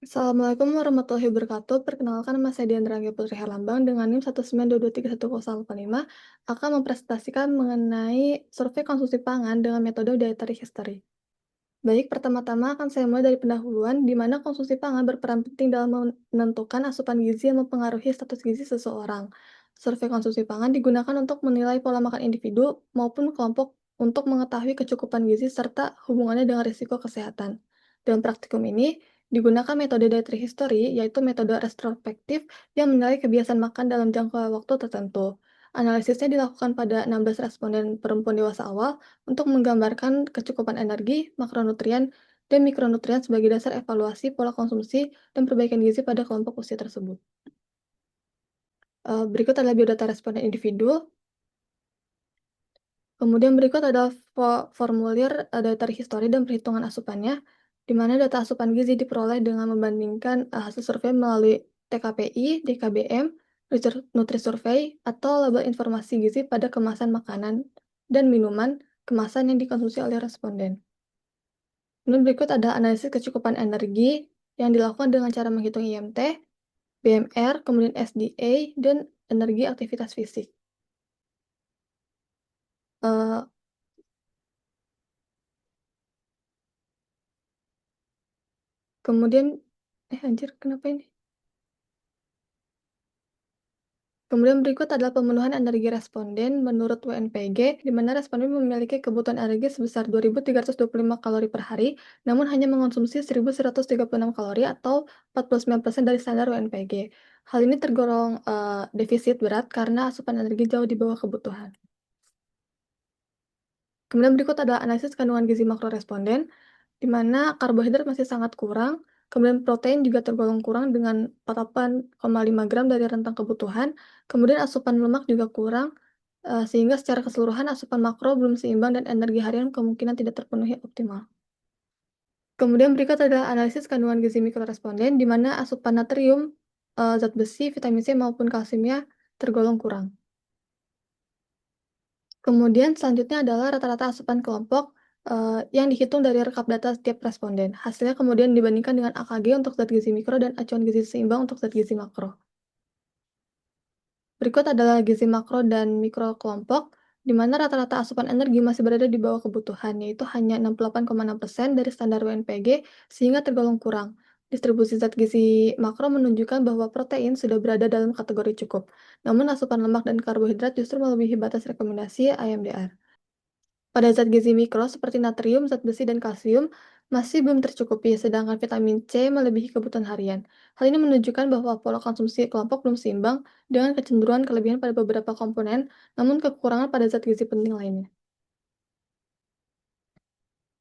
Assalamualaikum warahmatullahi wabarakatuh. Perkenalkan nama saya Dian Rangga Putri Herlambang dengan NIM 192231085 akan mempresentasikan mengenai survei konsumsi pangan dengan metode dietary history. Baik, pertama-tama akan saya mulai dari pendahuluan di mana konsumsi pangan berperan penting dalam menentukan asupan gizi yang mempengaruhi status gizi seseorang. Survei konsumsi pangan digunakan untuk menilai pola makan individu maupun kelompok untuk mengetahui kecukupan gizi serta hubungannya dengan risiko kesehatan. Dalam praktikum ini, digunakan metode dietary history, yaitu metode retrospektif yang menilai kebiasaan makan dalam jangka waktu tertentu. Analisisnya dilakukan pada 16 responden perempuan dewasa awal untuk menggambarkan kecukupan energi, makronutrien, dan mikronutrien sebagai dasar evaluasi pola konsumsi dan perbaikan gizi pada kelompok usia tersebut. Berikut adalah biodata responden individu, kemudian berikut adalah formulir dietary history dan perhitungan asupannya, di mana data asupan gizi diperoleh dengan membandingkan hasil survei melalui TKPI, DKBM, Nutri-Survey, atau label informasi gizi pada kemasan makanan dan minuman kemasan yang dikonsumsi oleh responden. Kemudian berikut ada analisis kecukupan energi yang dilakukan dengan cara menghitung IMT, BMR, kemudian SDA, dan energi aktivitas fisik. Eh, kemudian, anjir, kenapa ini? Kemudian berikut adalah pemenuhan energi responden menurut WNPG, di mana responden memiliki kebutuhan energi sebesar 2.325 kalori per hari, namun hanya mengonsumsi 1.136 kalori atau 49% dari standar WNPG. Hal ini tergolong defisit berat karena asupan energi jauh di bawah kebutuhan. Kemudian berikut adalah analisis kandungan gizi makro responden, di mana karbohidrat masih sangat kurang, kemudian protein juga tergolong kurang dengan 48,5 gram dari rentang kebutuhan, kemudian asupan lemak juga kurang, sehingga secara keseluruhan asupan makro belum seimbang dan energi harian kemungkinan tidak terpenuhi optimal. Kemudian berikut adalah analisis kandungan gizi mikroresponden, di mana asupan natrium, zat besi, vitamin C maupun kalsiumnya tergolong kurang. Kemudian selanjutnya adalah rata-rata asupan kelompok, yang dihitung dari rekap data setiap responden. Hasilnya kemudian dibandingkan dengan AKG untuk zat gizi mikro dan acuan gizi seimbang untuk zat gizi makro. Berikut adalah gizi makro dan mikro kelompok, di mana rata-rata asupan energi masih berada di bawah kebutuhan, yaitu hanya 68,6% dari standar WNPG, sehingga tergolong kurang. Distribusi zat gizi makro menunjukkan bahwa protein sudah berada dalam kategori cukup, namun asupan lemak dan karbohidrat justru melebihi batas rekomendasi IMDR. Pada zat gizi mikro seperti natrium, zat besi, dan kalsium masih belum tercukupi, sedangkan vitamin C melebihi kebutuhan harian. Hal ini menunjukkan bahwa pola konsumsi kelompok belum seimbang dengan kecenderungan kelebihan pada beberapa komponen, namun kekurangan pada zat gizi penting lainnya.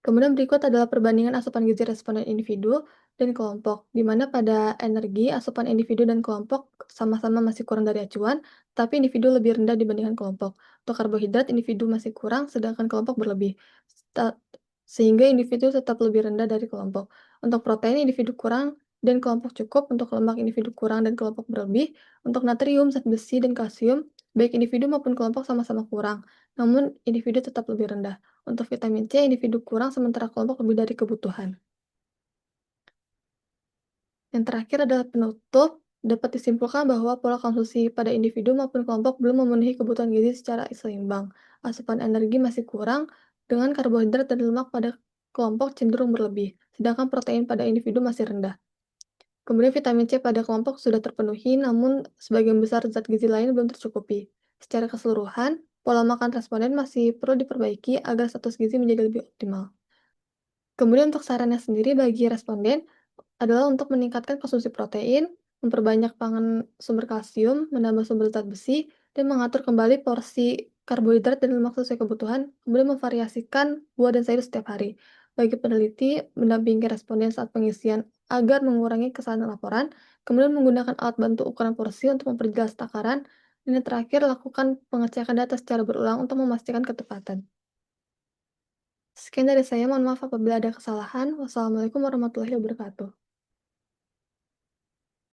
Kemudian berikut adalah perbandingan asupan gizi responden individu dan kelompok, di mana pada energi, asupan individu dan kelompok sama-sama masih kurang dari acuan, tapi individu lebih rendah dibandingkan kelompok. Untuk karbohidrat, individu masih kurang, sedangkan kelompok berlebih. Sta- Sehingga individu tetap lebih rendah dari kelompok. Untuk protein, individu kurang dan kelompok cukup. Untuk lemak, individu kurang dan kelompok berlebih. Untuk natrium, zat besi, dan kalsium, baik individu maupun kelompok sama-sama kurang, namun individu tetap lebih rendah. Untuk vitamin C, individu kurang sementara kelompok lebih dari kebutuhan. Yang terakhir adalah penutup, dapat disimpulkan bahwa pola konsumsi pada individu maupun kelompok belum memenuhi kebutuhan gizi secara seimbang. Asupan energi masih kurang, dengan karbohidrat dan lemak pada kelompok cenderung berlebih, sedangkan protein pada individu masih rendah. Kemudian vitamin C pada kelompok sudah terpenuhi, namun sebagian besar zat gizi lain belum tercukupi. Secara keseluruhan, pola makan responden masih perlu diperbaiki agar status gizi menjadi lebih optimal. Kemudian untuk sarannya sendiri bagi responden adalah untuk meningkatkan konsumsi protein, memperbanyak pangan sumber kalsium, menambah sumber zat besi, dan mengatur kembali porsi karbohidrat dan lemak sesuai kebutuhan, kemudian memvariasikan buah dan sayur setiap hari. Bagi peneliti, mendampingi responden saat pengisian agar mengurangi kesalahan laporan, kemudian menggunakan alat bantu ukuran porsi untuk memperjelas takaran, dan yang terakhir, lakukan pengecekan data secara berulang untuk memastikan ketepatan. Sekian dari saya, mohon maaf apabila ada kesalahan. Wassalamualaikum warahmatullahi wabarakatuh.